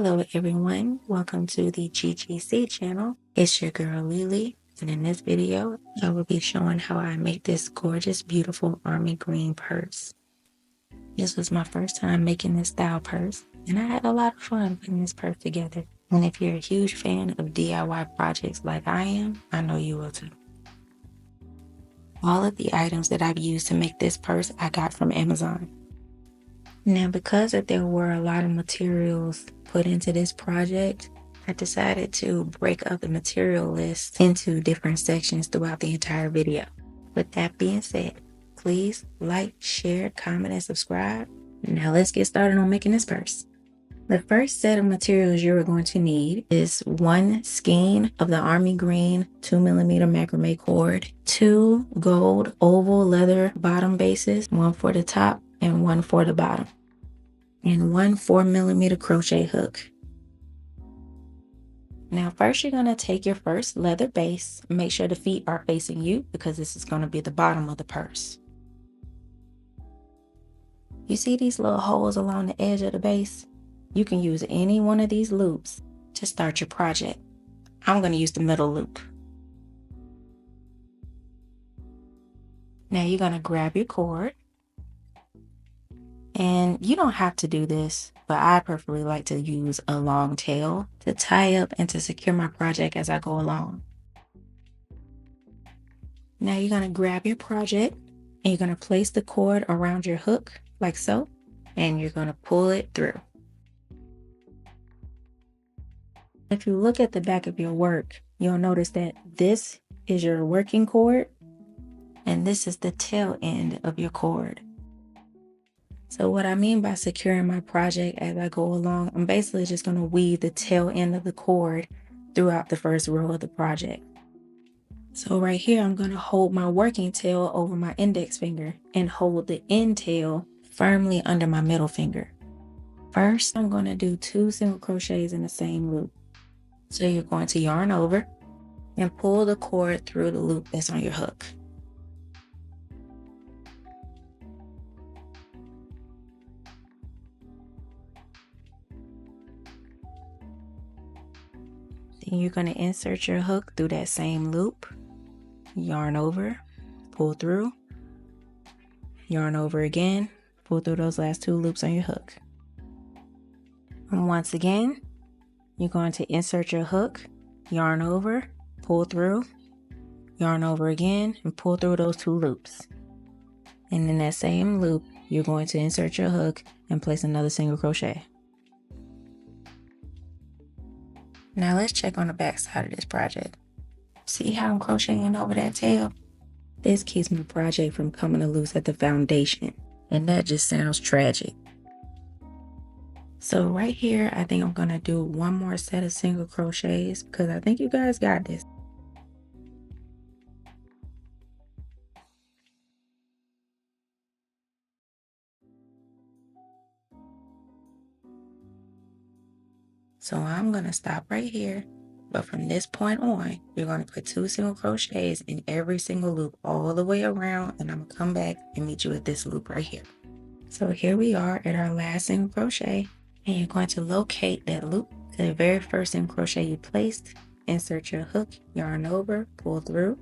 Hello everyone, welcome to the GGC channel. It's your girl Lily, and in this video I will be showing how I make this gorgeous beautiful army green purse. This was my first time making this style purse, and I had a lot of fun putting this purse together. And if you're a huge fan of DIY projects like I am, I know you will too. All of the items that I've used to make this purse I got from Amazon. Now, because there were a lot of materials put into this project, I decided to break up the material list into different sections throughout the entire video. With that being said, please like, share, comment, and subscribe. Now let's get started on making this purse. The first set of materials you're going to need is one skein of the army green 2mm macrame cord, two gold oval leather bottom bases, one for the top and one for the bottom, and one 4mm crochet hook. Now first you're going to take your first leather base, make sure the feet are facing you because this is going to be the bottom of the purse. You see these little holes along the edge of the base? You can use any one of these loops to start your project. I'm going to use the middle loop. Now you're going to grab your cord. And you don't have to do this, but I preferably like to use a long tail to tie up and to secure my project as I go along. Now you're going to grab your project and you're going to place the cord around your hook like so, and you're going to pull it through. If you look at the back of your work, you'll notice that this is your working cord and this is the tail end of your cord. So what I mean by securing my project as I go along, I'm basically just going to weave the tail end of the cord throughout the first row of the project. So right here, I'm going to hold my working tail over my index finger and hold the end tail firmly under my middle finger. First, I'm going to do 2 single crochets in the same loop. So you're going to yarn over and pull the cord through the loop that's on your hook. Then you're going to insert your hook through that same loop, yarn over, pull through, yarn over again, pull through those last 2 loops on your hook. And once again, you're going to insert your hook, yarn over, pull through, yarn over again, and pull through those 2 loops. And in that same loop, you're going to insert your hook and place another single crochet. Now let's check on the back side of this project. See how I'm crocheting over that tail? This keeps my project from coming loose at the foundation, and that just sounds tragic. So right here, I think I'm gonna do one more set of single crochets because I think you guys got this. So I'm gonna stop right here, but from this point on, you're gonna put 2 single crochets in every single loop all the way around, and I'm gonna come back and meet you at this loop right here. So here we are at our last single crochet, and you're going to locate that loop to the very first single crochet you placed, insert your hook, yarn over, pull through.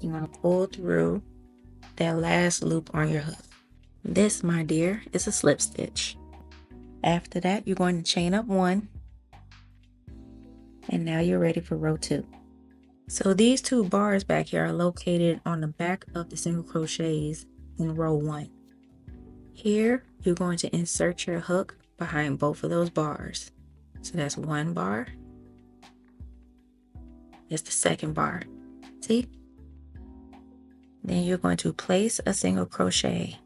You're gonna pull through that last loop on your hook. This, my dear, is a slip stitch. After that, you're going to chain up 1, and now you're ready for row 2. So these 2 bars back here are located on the back of the single crochets in row 1. Here, you're going to insert your hook behind both of those bars. So that's 1 bar. It's the second bar. See? Then you're going to place a single crochet.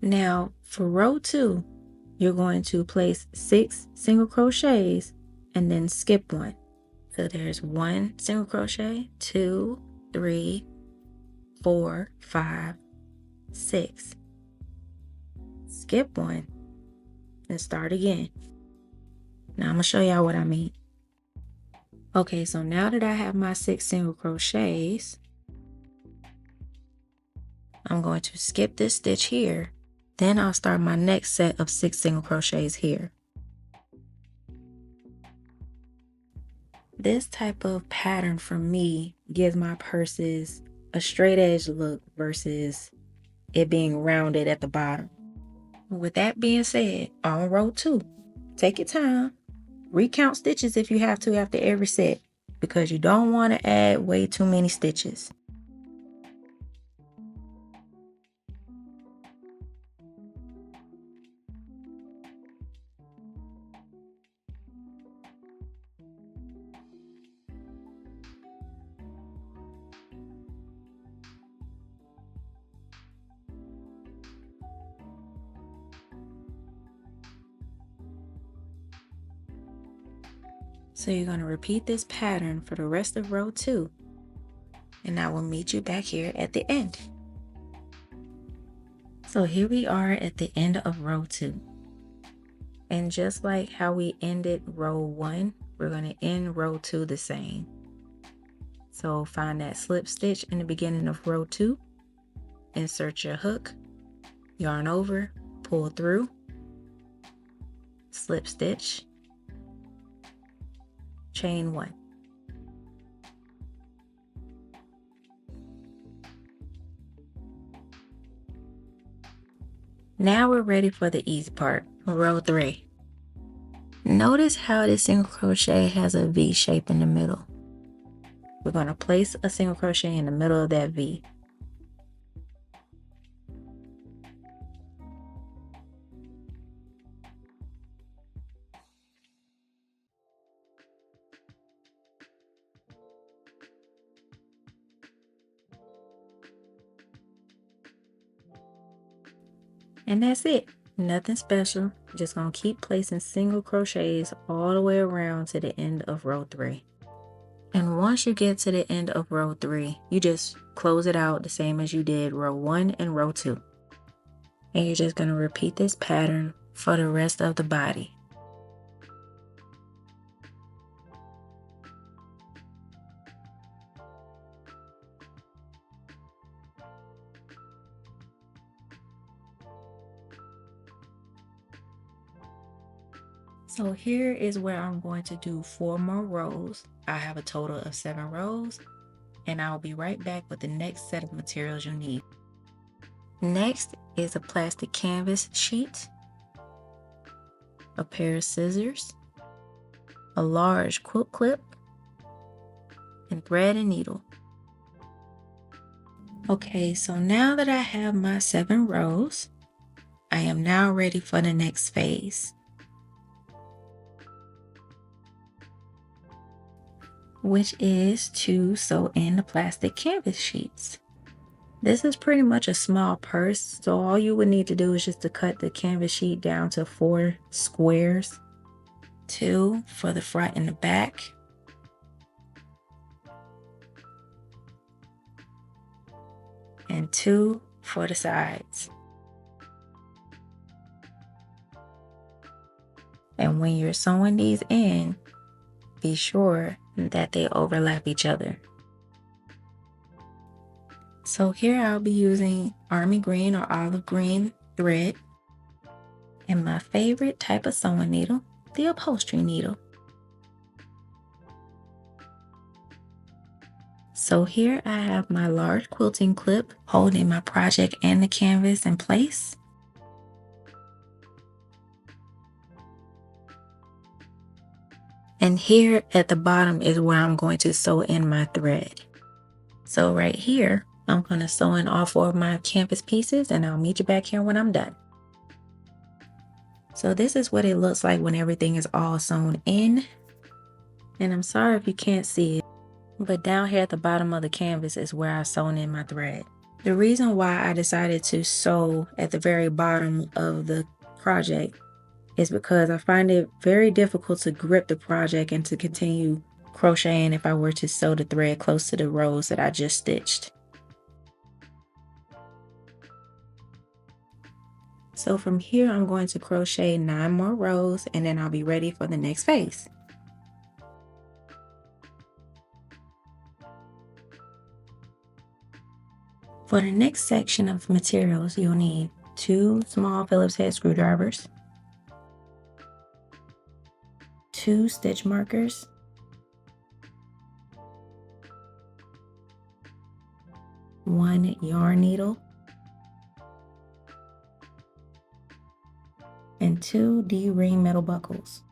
Now, for row 2, you're going to place 6 single crochets and then skip 1. So there's 1 single crochet, 2, 3, 4, 5, 6. Skip 1 and start again. Now I'm going to show y'all what I mean. Okay, so now that I have my 6 single crochets, I'm going to skip this stitch here Then I'll start my next set of 6 single crochets here. This type of pattern for me gives my purses a straight edge look versus it being rounded at the bottom. With that being said, on row 2, take your time, recount stitches if you have to after every set, because you don't want to add way too many stitches. So you're going to repeat this pattern for the rest of row 2, and I will meet you back here at the end. So here we are at the end of row 2. And just like how we ended row 1, we're going to end row 2 the same. So find that slip stitch in the beginning of row 2, insert your hook, yarn over, pull through, slip stitch, chain 1. Now we're ready for the easy part, row 3. Notice how this single crochet has a V shape in the middle. We're going to place a single crochet in the middle of that V. And that's it. Nothing special. Just gonna keep placing single crochets all the way around to the end of row 3. And once you get to the end of row 3, you just close it out the same as you did row 1 and row 2. And you're just gonna repeat this pattern for the rest of the body. So here is where I'm going to do 4 more rows. I have a total of 7 rows, and I'll be right back with the next set of materials you need. Next is a plastic canvas sheet, a pair of scissors, a large quilt clip, and thread and needle. Okay, so now that I have my 7 rows, I am now ready for the next phase, which is to sew in the plastic canvas sheets. This is pretty much a small purse, so all you would need to do is just to cut the canvas sheet down to 4 squares, 2 for the front and the back, and 2 for the sides. And when you're sewing these in, be sure that they overlap each other. So here I'll be using army green or olive green thread and my favorite type of sewing needle, the upholstery needle. So here I have my large quilting clip holding my project and the canvas in place. And here at the bottom is where I'm going to sew in my thread. So right here, I'm going to sew in all 4 of my canvas pieces, and I'll meet you back here when I'm done. So this is what it looks like when everything is all sewn in. And I'm sorry if you can't see it, but down here at the bottom of the canvas is where I've sewn in my thread. The reason why I decided to sew at the very bottom of the project is because I find it very difficult to grip the project and to continue crocheting if I were to sew the thread close to the rows that I just stitched. So from here, I'm going to crochet 9 more rows, and then I'll be ready for the next phase. For the next section of materials, you'll need 2 small Phillips head screwdrivers, 2 stitch markers, 1 yarn needle, and 2 D-ring metal buckles.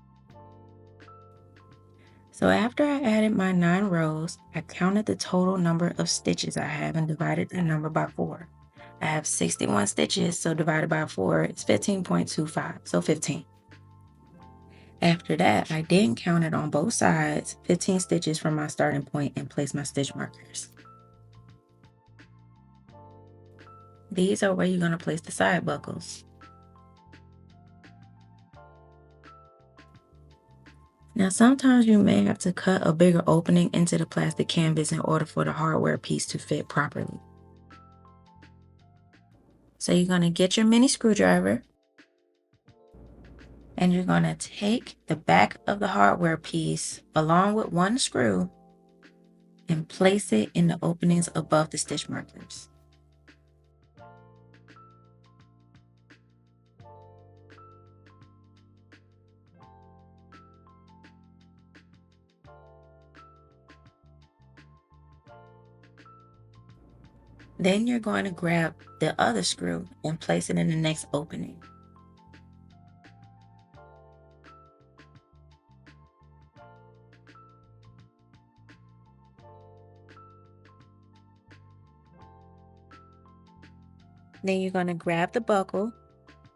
So after I added my 9 rows, I counted the total number of stitches I have and divided the number by 4. I have 61 stitches, so divided by 4 is 15.25, so 15. After that, I then counted on both sides 15 stitches from my starting point and placed my stitch markers. These are where you're going to place the side buckles. Now sometimes you may have to cut a bigger opening into the plastic canvas in order for the hardware piece to fit properly. So you're going to get your mini screwdriver and you're going to take the back of the hardware piece along with 1 screw and place it in the openings above the stitch markers. Then you're going to grab the other screw and place it in the next opening. Then you're going to grab the buckle,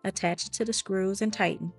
attach it to the screws and tighten.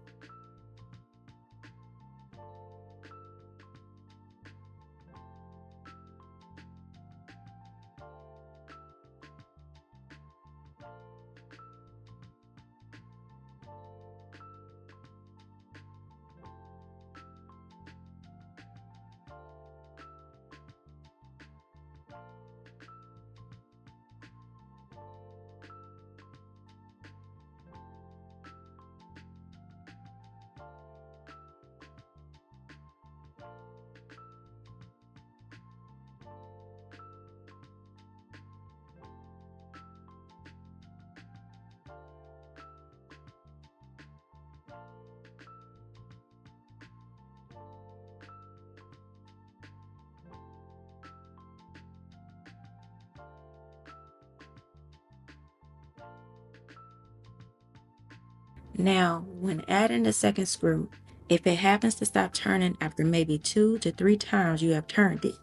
Now, when adding the second screw, if it happens to stop turning after maybe 2 to 3 times you have turned it,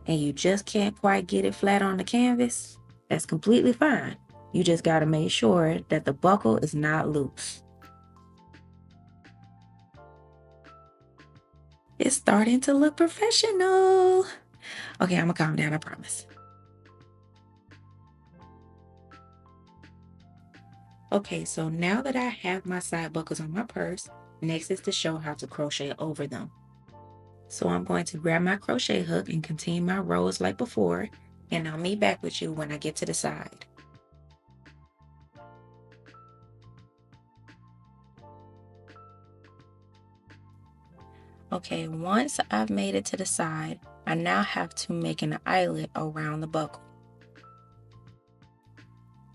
and you just can't quite get it flat on the canvas, that's completely fine. You just got to make sure that the buckle is not loose. It's starting to look professional. Okay, I'm gonna calm down, I promise. Okay, so now that I have my side buckles on my purse, next is to show how to crochet over them. So I'm going to grab my crochet hook and continue my rows like before, and I'll meet back with you when I get to the side. Okay, once I've made it to the side, I now have to make an eyelet around the buckle.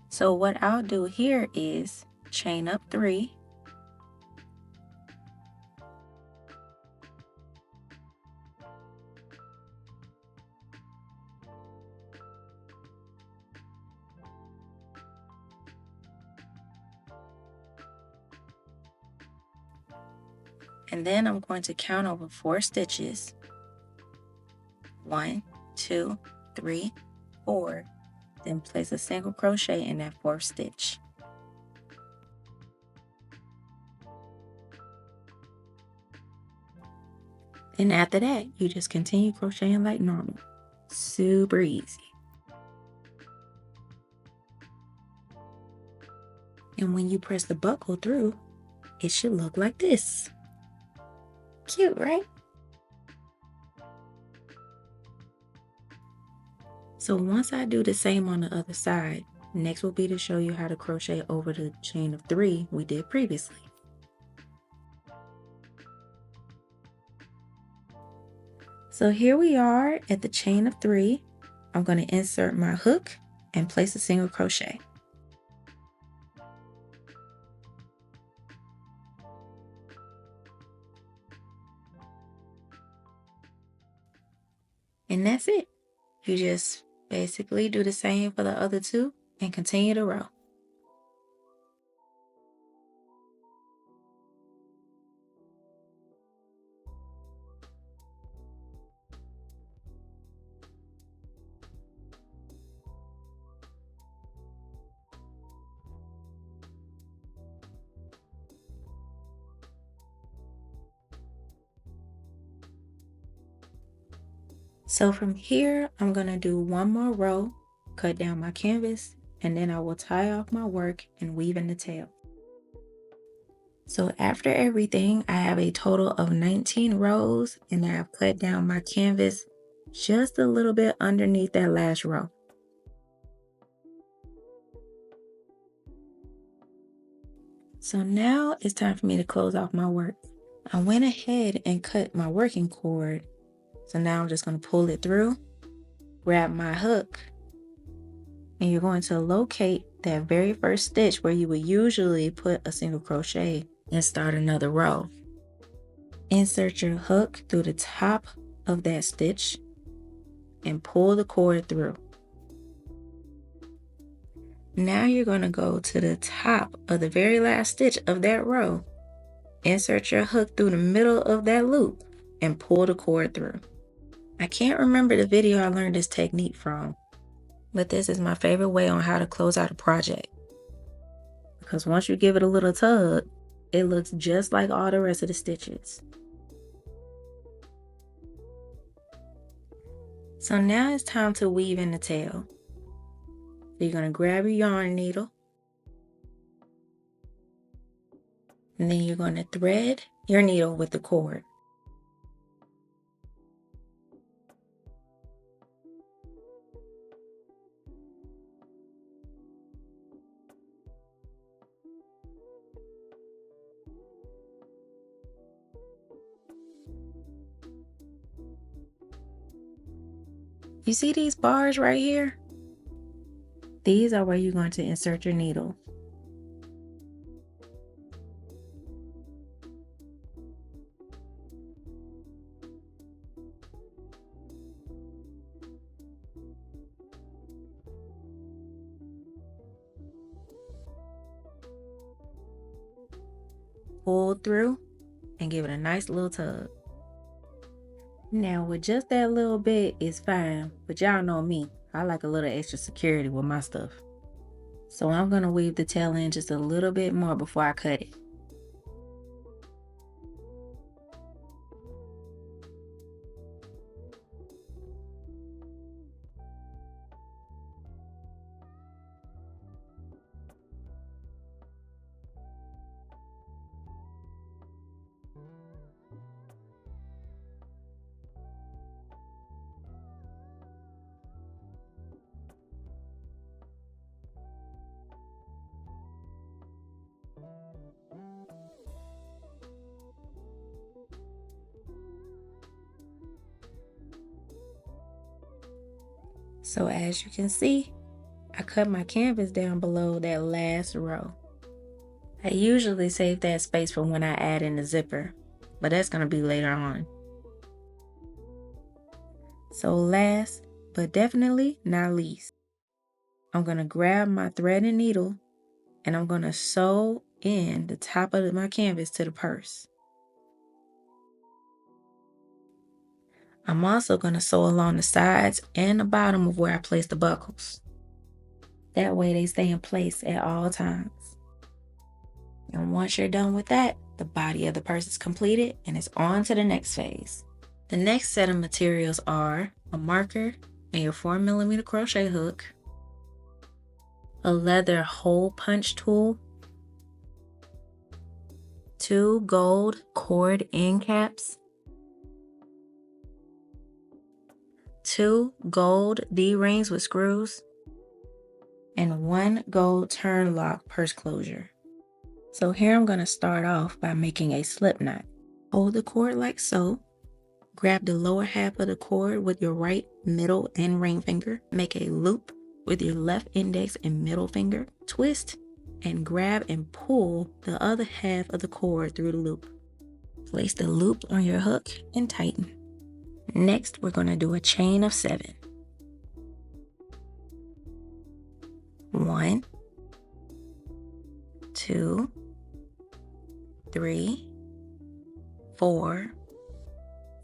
So what I'll do here is chain up 3, and then I'm going to count over 4 stitches. 1, 2, 3, 4. Then place a single crochet in that 4th stitch. And after that, you just continue crocheting like normal. Super easy. And when you press the buckle through, it should look like this. Cute, right? So once I do the same on the other side, next will be to show you how to crochet over the chain of 3 we did previously. So here we are at the chain of 3. I'm going to insert my hook and place a single crochet. And that's it. You just basically do the same for the other two and continue to row. So from here, I'm going to do one more row, cut down my canvas, and then I will tie off my work and weave in the tail. So after everything, I have a total of 19 rows, and I have cut down my canvas just a little bit underneath that last row. So now it's time for me to close off my work. I went ahead and cut my working cord. So now I'm just going to pull it through, grab my hook, and you're going to locate that very first stitch where you would usually put a single crochet and start another row. Insert your hook through the top of that stitch and pull the cord through. Now you're going to go to the top of the very last stitch of that row. Insert your hook through the middle of that loop and pull the cord through. I can't remember the video I learned this technique from, but this is my favorite way on how to close out a project. Because once you give it a little tug, it looks just like all the rest of the stitches. So now it's time to weave in the tail. So you're going to grab your yarn needle, and then you're going to thread your needle with the cord. You see these bars right here? These are where you're going to insert your needle. Pull through and give it a nice little tug. Now with just that little bit is fine, but y'all know me, I like a little extra security with my stuff. So I'm going to weave the tail in just a little bit more before I cut it. So as you can see, I cut my canvas down below that last row. I usually save that space for when I add in the zipper, but that's going to be later on. So last, but definitely not least, I'm going to grab my thread and needle and I'm going to sew in the top of my canvas to the purse. I'm also going to sew along the sides and the bottom of where I place the buckles. That way they stay in place at all times. And once you're done with that, the body of the purse is completed and it's on to the next phase. The next set of materials are a marker and your 4mm crochet hook, a leather hole punch tool, 2 gold cord end caps, 2 gold D-rings with screws, and 1 gold turn lock purse closure. So here I'm going to start off by making a slip knot. Hold the cord like so. Grab the lower half of the cord with your right middle and ring finger. Make a loop with your left index and middle finger. Twist and grab and pull the other half of the cord through the loop. Place the loop on your hook and tighten. Next, we're going to do a chain of 7. 1, 2, 3, 4,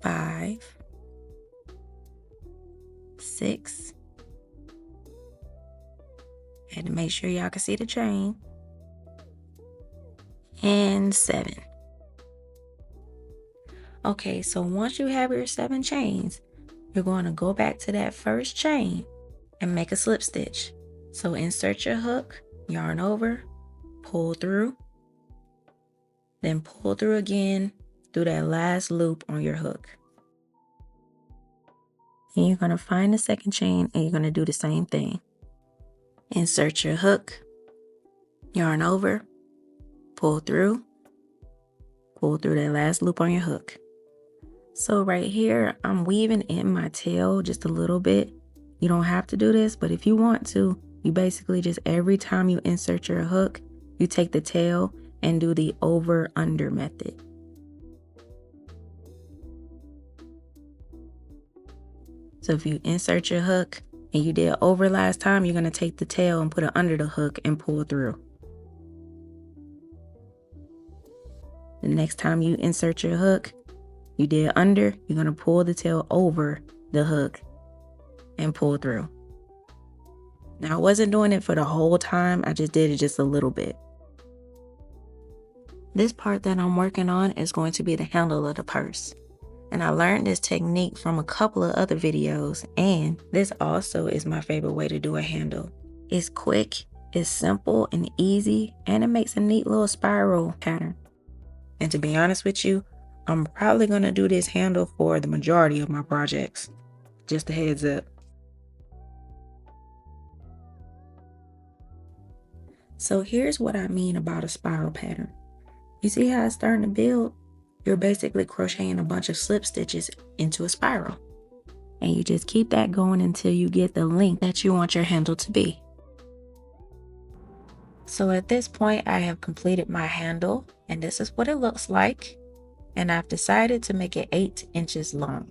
5, 6. And to make sure y'all can see the chain. And 7. Okay, so once you have your 7 chains, you're going to go back to that first chain and make a slip stitch. So insert your hook, yarn over, pull through, then pull through again through that last loop on your hook. And you're going to find the second chain and you're going to do the same thing. Insert your hook, yarn over, pull through that last loop on your hook. So right here, I'm weaving in my tail just a little bit. You don't have to do this, but if you want to, you basically just every time you insert your hook, you take the tail and do the over-under method. So if you insert your hook and you did over last time, you're going to take the tail and put it under the hook and pull through. The next time you insert your hook, you did under, you're going to pull the tail over the hook and pull through. Now I wasn't doing it for the whole time, I just did it just a little bit. This part that I'm working on is going to be the handle of the purse. And I learned this technique from a couple of other videos, and this also is my favorite way to do a handle. It's quick, it's simple and easy, and it makes a neat little spiral pattern. And to be honest with you, I'm probably going to do this handle for the majority of my projects. Just a heads up. So here's what I mean about a spiral pattern. You see how it's starting to build? You're basically crocheting a bunch of slip stitches into a spiral. And you just keep that going until you get the length that you want your handle to be. So at this point, I have completed my handle, and this is what it looks like. And I've decided to make it 8 inches long.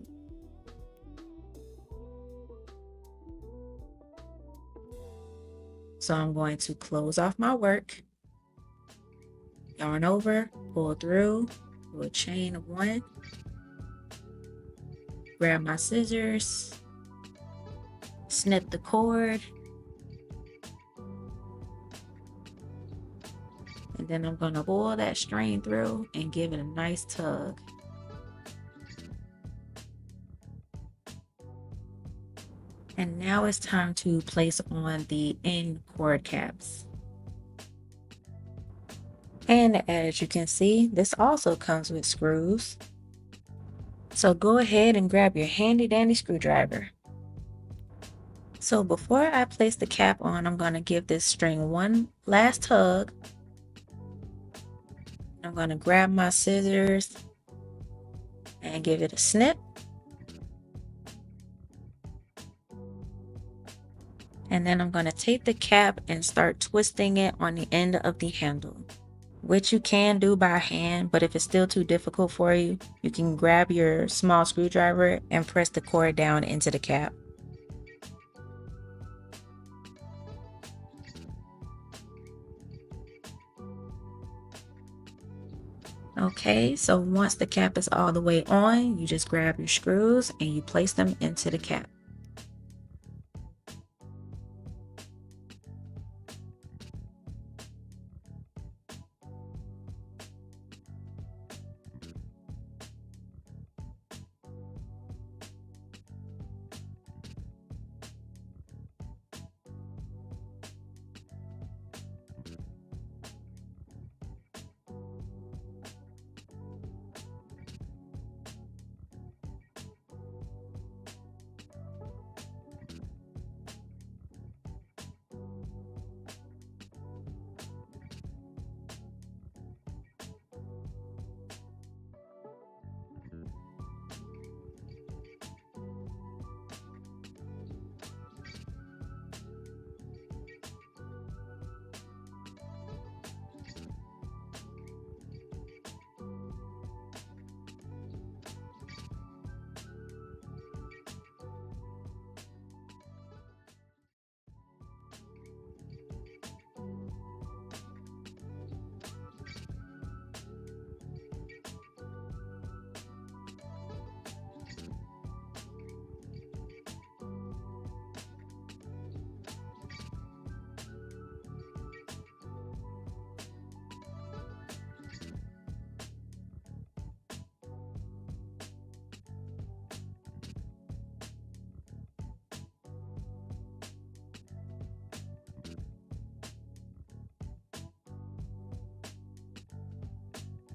So I'm going to close off my work, yarn over, pull through, do a chain of 1, grab my scissors, snip the cord, and then I'm going to pull that string through and give it a nice tug. And now it's time to place on the end cord caps. And as you can see, this also comes with screws. So go ahead and grab your handy dandy screwdriver. So before I place the cap on, I'm going to give this string one last tug. I'm going to grab my scissors and give it a snip. And then I'm going to take the cap and start twisting it on the end of the handle, which you can do by hand, but if it's still too difficult for you, you can grab your small screwdriver and press the cord down into the cap. Okay, so once the cap is all the way on, you just grab your screws and you place them into the cap.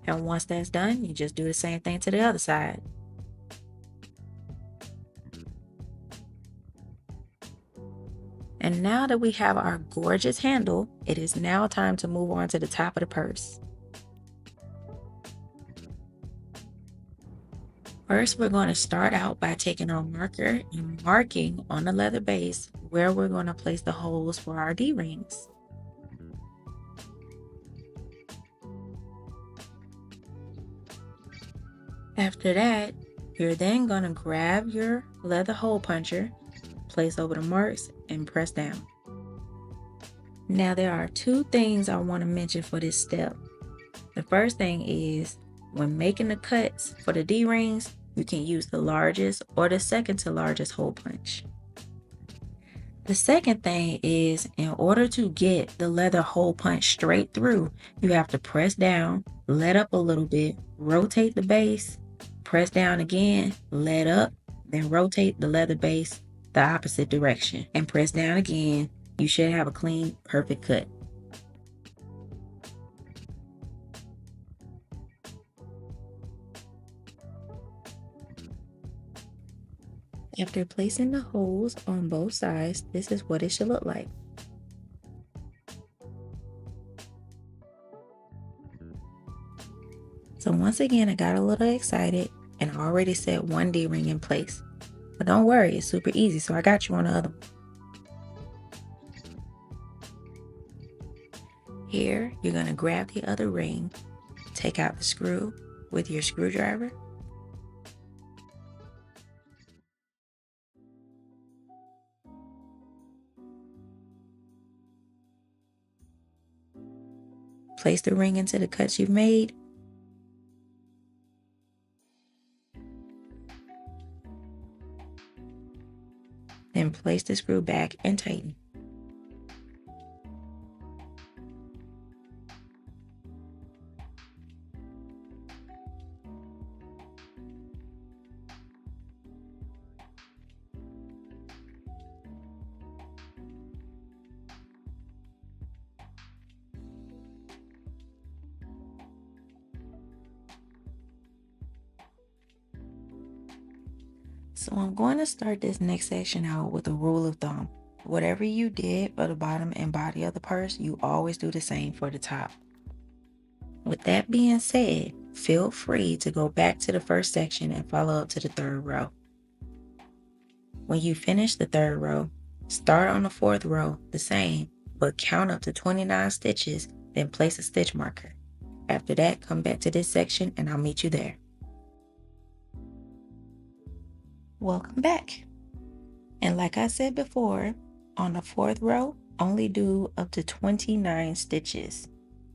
And once that's done, you just do the same thing to the other side. And now that we have our gorgeous handle, it is now time to move on to the top of the purse. First, we're going to start out by taking our marker and marking on the leather base where we're going to place the holes for our D-rings. After that, you're then going to grab your leather hole puncher, place over the marks, and press down. Now there are two things I want to mention for this step. The first thing is, when making the cuts for the D-rings, you can use the largest or the second to largest hole punch. The second thing is, in order to get the leather hole punch straight through, you have to press down, let up a little bit, rotate the base, press down again, let up, then rotate the leather base the opposite direction, and press down again. You should have a clean, perfect cut. After placing the holes on both sides, this is what it should look like. So once again, I got a little excited and already set one D-ring in place. But don't worry, it's super easy, so I got you on the other one. Here, you're going to grab the other ring, take out the screw with your screwdriver, place the ring into the cuts you've made, then place the screw back and tighten. So I'm going to start this next section out with a rule of thumb. Whatever you did for the bottom and body of the purse, you always do the same for the top. With that being said, feel free to go back to the first section and follow up to the third row. When you finish the third row, start on the fourth row the same, but count up to 29 stitches, then place a stitch marker. After that, come back to this section and I'll meet you there. Welcome back. And like I said before, on the fourth row, only do up to 29 stitches,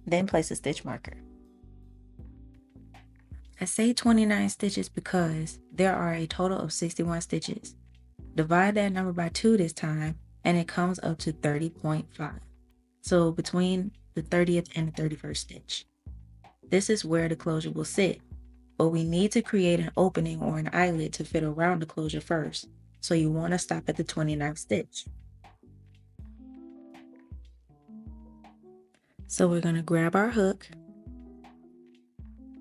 then place a stitch marker. I say 29 stitches because there are a total of 61 stitches. Divide that number by 2 this time, and it comes up to 30.5. So between the 30th and the 31st stitch. This is where the closure will sit, but we need to create an opening or an eyelet to fit around the closure first. So you want to stop at the 29th stitch. So we're going to grab our hook,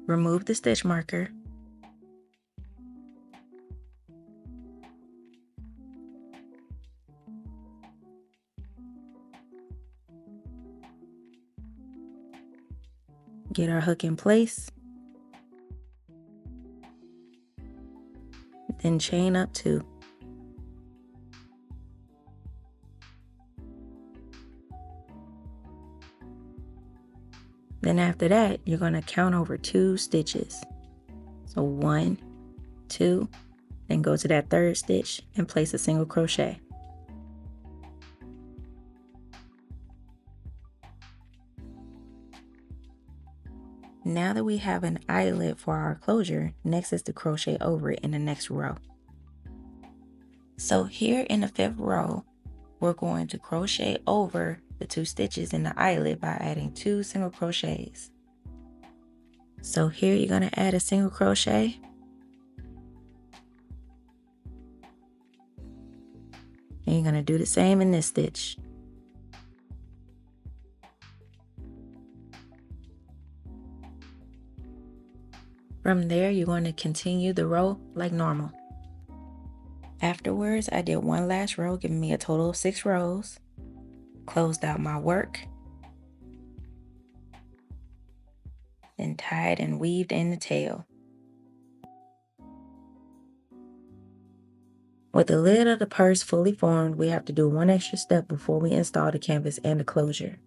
remove the stitch marker, get our hook in place, then chain up 2. Then after that, you're going to count over 2 stitches. So 1, 2, then go to that third stitch and place a single crochet. Now that we have an eyelet for our closure, next is to crochet over it in the next row. So here in the 5th row, we're going to crochet over the 2 stitches in the eyelet by adding 2 single crochets. So here you're going to add a single crochet, and you're going to do the same in this stitch. From there, you're going to continue the row like normal. Afterwards, I did one last row, giving me a total of 6 rows. Closed out my work, then tied and weaved in the tail. With the lid of the purse fully formed, we have to do one extra step before we install the canvas and the closure.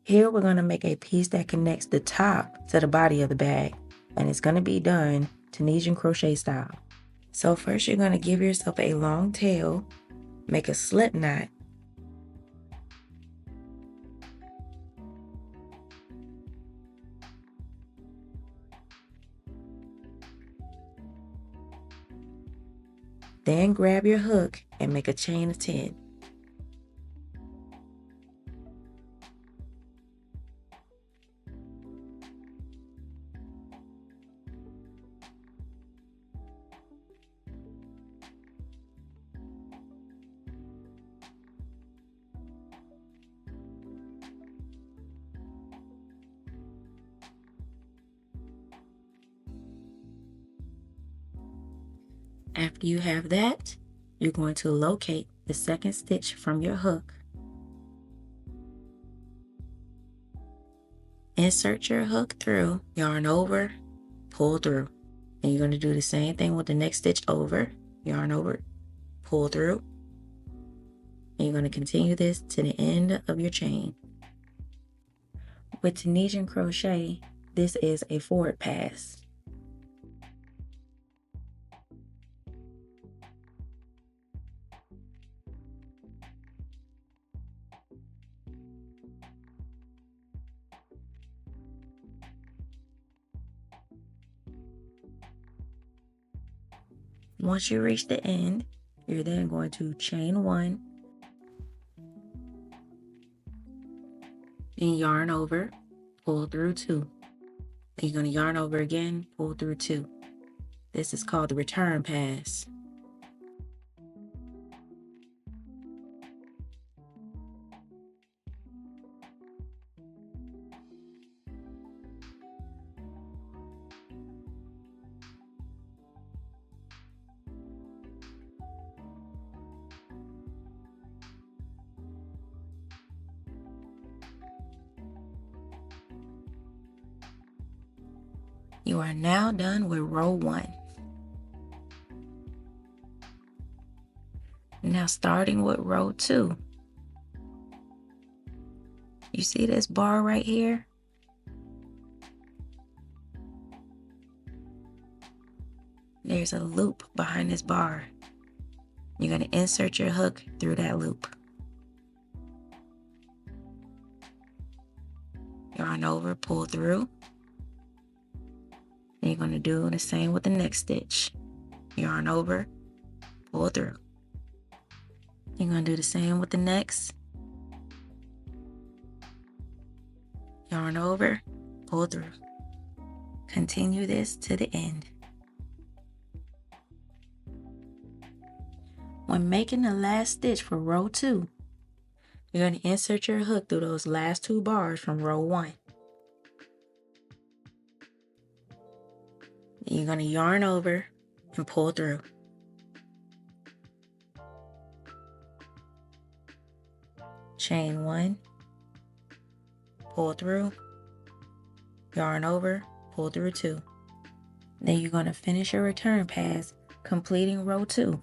Here we're going to make a piece that connects the top to the body of the bag, and it's going to be done Tunisian crochet style. So first you're going to give yourself a long tail, make a slip knot, then grab your hook and make a chain of 10. After you have that, you're going to locate the second stitch from your hook. Insert your hook through, yarn over, pull through. And you're going to do the same thing with the next stitch over, yarn over, pull through. And you're going to continue this to the end of your chain. With Tunisian crochet, this is a forward pass. Once you reach the end, you're then going to chain 1 and yarn over, pull through 2. Then you're going to yarn over again, pull through 2. This is called the return pass. You are now done with row 1. Now starting with row 2. You see this bar right here? There's a loop behind this bar. You're going to insert your hook through that loop. Yarn over, pull through. And you're going to do the same with the next stitch. Yarn over, pull through. You're going to do the same with the next. Yarn over, pull through. Continue this to the end. When making the last stitch for row 2, you're going to insert your hook through those last 2 bars from row 1. You're going to yarn over and pull through. Chain 1, pull through, yarn over, pull through 2. Then you're going to finish your return pass, completing row 2.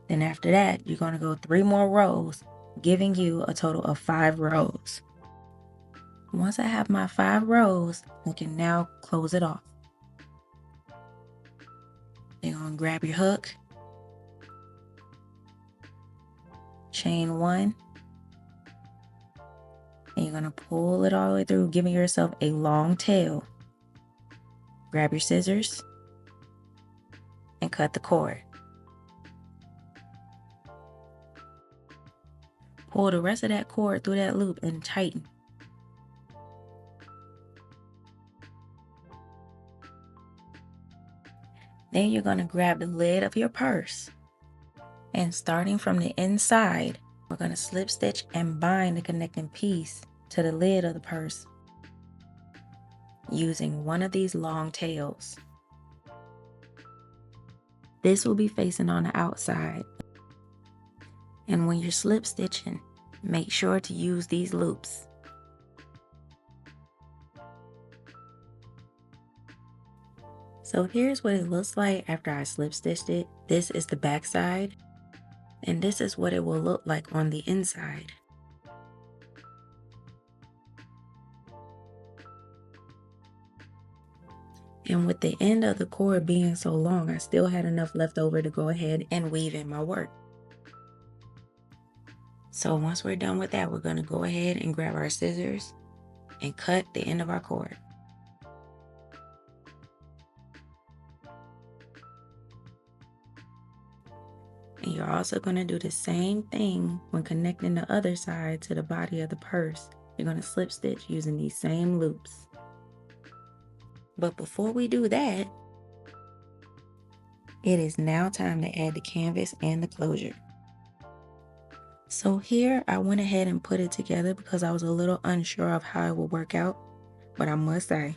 Then after that, you're going to go 3 more rows, giving you a total of 5 rows. Once I have my 5 rows, I can now close it off. You're going to grab your hook, chain 1, and you're going to pull it all the way through, giving yourself a long tail. Grab your scissors and cut the cord. Pull the rest of that cord through that loop and tighten. Then you're going to grab the lid of your purse, and starting from the inside, we're going to slip stitch and bind the connecting piece to the lid of the purse using one of these long tails. This will be facing on the outside. And when you're slip stitching, make sure to use these loops. So here's what it looks like after I slip stitched it. This is the back side, and this is what it will look like on the inside. And with the end of the cord being so long, I still had enough left over to go ahead and weave in my work. So once we're done with that, we're going to go ahead and grab our scissors and cut the end of our cord. And you're also going to do the same thing when connecting the other side to the body of the purse. You're going to slip stitch using these same loops. But before we do that, it is now time to add the canvas and the closure. So here I went ahead and put it together because I was a little unsure of how it would work out. But I must say,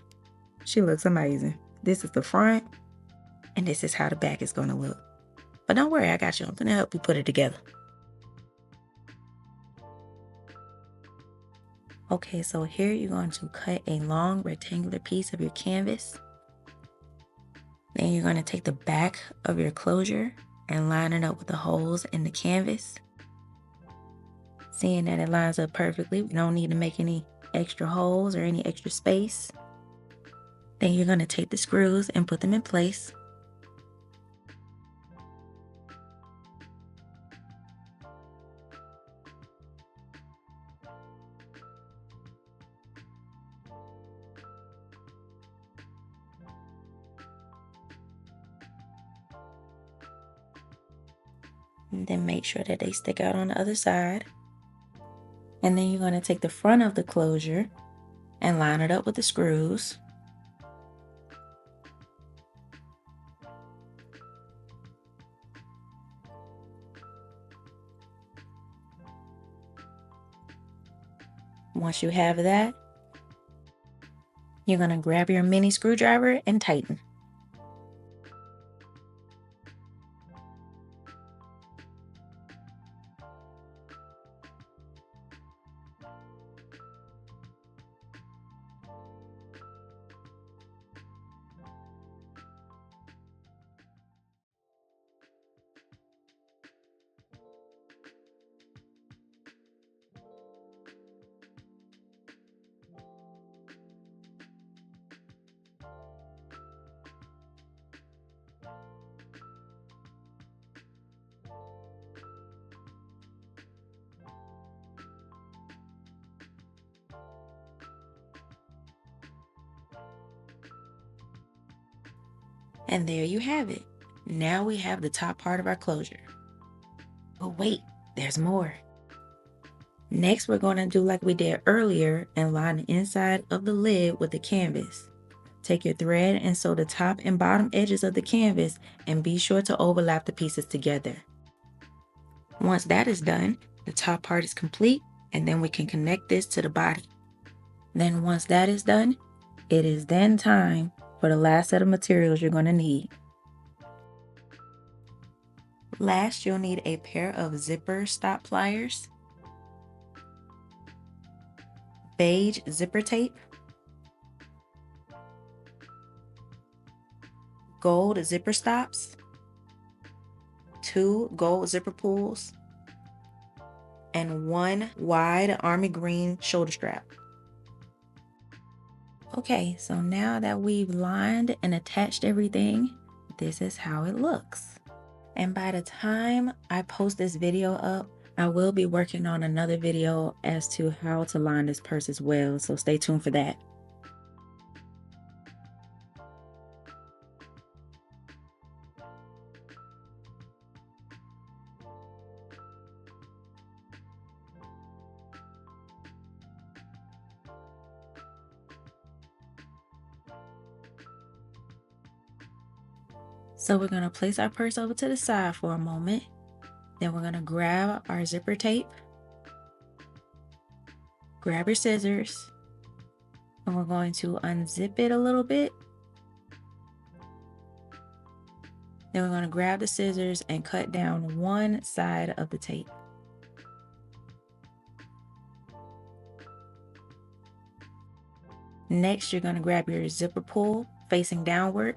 she looks amazing. This is the front, and this is how the back is going to look. But don't worry, I got you. I'm going to help you put it together. Okay, so here you're going to cut a long rectangular piece of your canvas. Then you're going to take the back of your closure and line it up with the holes in the canvas. Seeing that it lines up perfectly, we don't need to make any extra holes or any extra space. Then you're going to take the screws and put them in place. And then make sure that they stick out on the other side. And then you're going to take the front of the closure and line it up with the screws. Once you have that, you're going to grab your mini screwdriver and tighten. And there you have it. Now we have the top part of our closure. But wait, there's more. Next, we're going to do like we did earlier and line the inside of the lid with the canvas. Take your thread and sew the top and bottom edges of the canvas and be sure to overlap the pieces together. Once that is done, the top part is complete, and then we can connect this to the body. Then once that is done, it is then time for the last set of materials you're going to need. Last, you'll need a pair of zipper stop pliers, beige zipper tape, gold zipper stops, 2 gold zipper pulls, and 1 wide army green shoulder strap. Okay, so now that we've lined and attached everything, this is how it looks. And by the time I post this video up, I will be working on another video as to how to line this purse as well, so stay tuned for that. So we're going to place our purse over to the side for a moment. Then we're going to grab our zipper tape, grab your scissors, and we're going to unzip it a little bit. Then we're going to grab the scissors and cut down one side of the tape. Next, you're going to grab your zipper pull facing downward.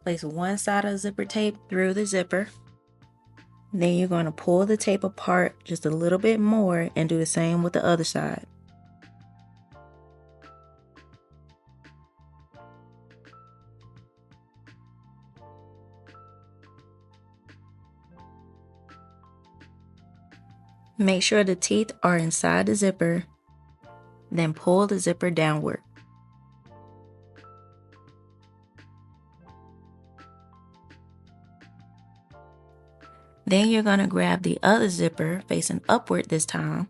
Place one side of zipper tape through the zipper. Then you're going to pull the tape apart just a little bit more and do the same with the other side. Make sure the teeth are inside the zipper, then pull the zipper downward. Then you're going to grab the other zipper facing upward this time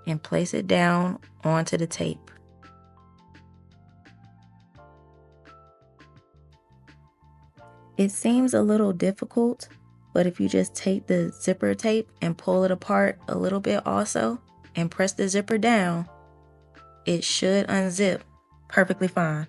and place it down onto the tape. It seems a little difficult, but if you just take the zipper tape and pull it apart a little bit also and press the zipper down, it should unzip perfectly fine.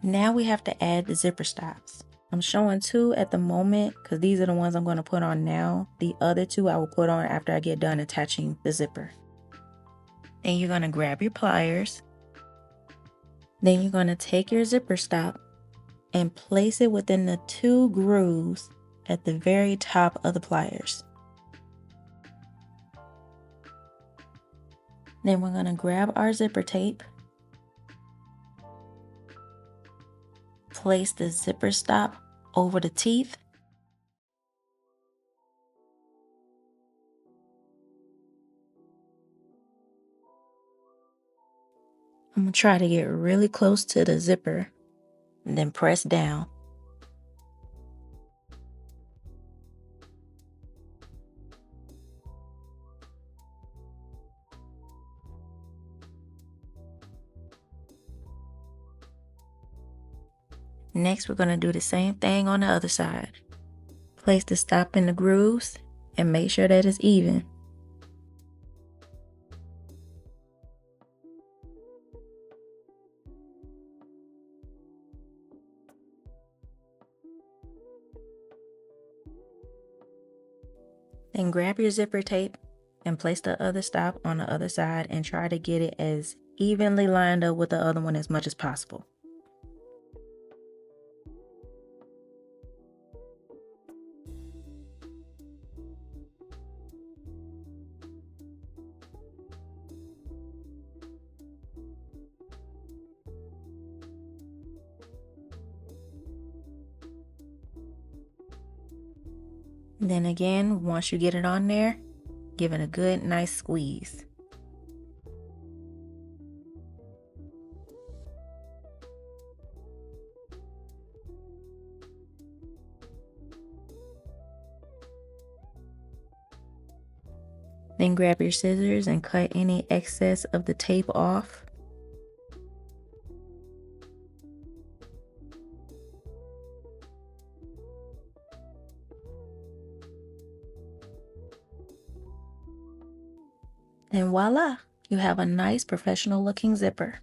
Now we have to add the zipper stops. I'm showing 2 at the moment because these are the ones I'm going to put on now. The other 2 I will put on after I get done attaching the zipper. Then you're going to grab your pliers. Then you're going to take your zipper stop and place it within the 2 grooves at the very top of the pliers. Then we're going to grab our zipper tape, place the zipper stop over the teeth, I'm going to try to get really close to the zipper and then press down. Next, we're going to do the same thing on the other side. Place the stop in the grooves and make sure that it's even. Then grab your zipper tape and place the other stop on the other side and try to get it as evenly lined up with the other one as much as possible. Then again, once you get it on there, give it a good nice squeeze. Then grab your scissors and cut any excess of the tape off. And voila, you have a nice professional looking zipper.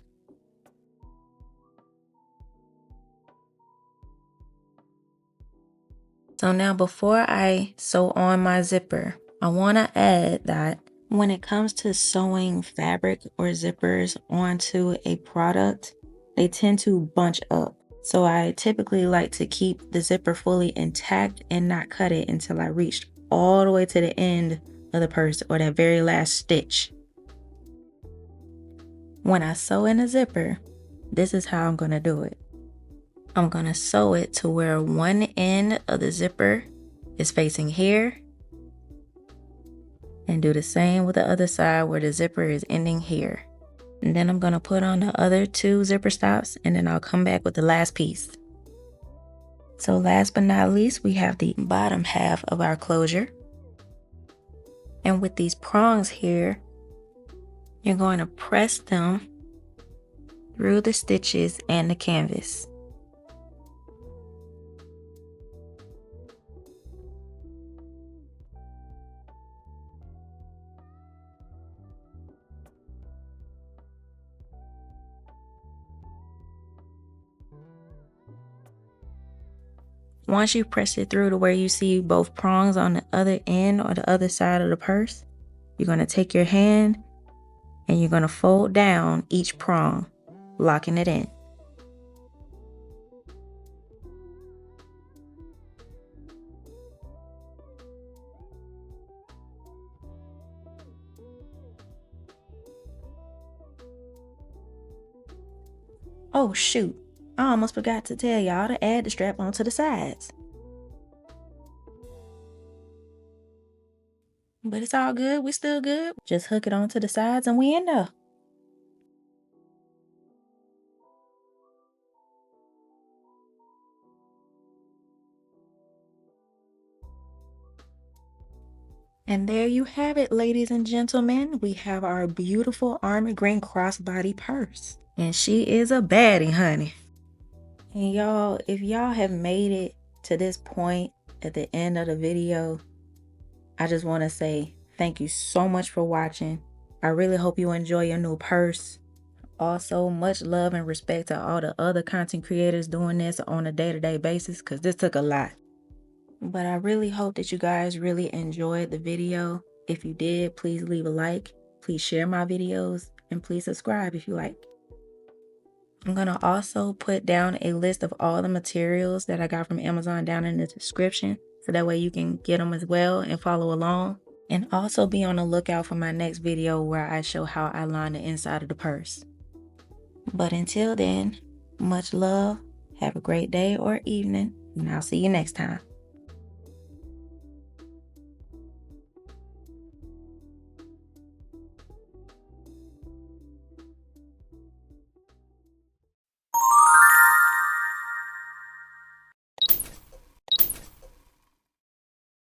So now before I sew on my zipper, I want to add that when it comes to sewing fabric or zippers onto a product, they tend to bunch up. So I typically like to keep the zipper fully intact and not cut it until I reached all the way to the end of the purse or that very last stitch. When I sew in a zipper, this is how I'm going to do it. I'm going to sew it to where one end of the zipper is facing here, and do the same with the other side where the zipper is ending here. And then I'm going to put on the other 2 zipper stops, and then I'll come back with the last piece. So last but not least, we have the bottom half of our closure. And with these prongs here, you're going to press them through the stitches and the canvas. Once you press it through to where you see both prongs on the other end or the other side of the purse, you're going to take your hand and you're going to fold down each prong, locking it in. Oh shoot, I almost forgot to tell y'all to add the strap onto the sides. But it's all good, we still good. Just hook it onto the sides and we in there. And there you have it, ladies and gentlemen. We have our beautiful army green crossbody purse. And she is a baddie, honey. And y'all, if y'all have made it to this point at the end of the video, I just want to say thank you so much for watching. I really hope you enjoy your new purse. Also, much love and respect to all the other content creators doing this on a day-to-day basis, because this took a lot. But I really hope that you guys really enjoyed the video. If you did, please leave a like, please share my videos, and please subscribe if you like. I'm going to also put down a list of all the materials that I got from Amazon down in the description, so that way you can get them as well and follow along. And also be on the lookout for my next video where I show how I line the inside of the purse. But until then, much love, have a great day or evening, and I'll see you next time.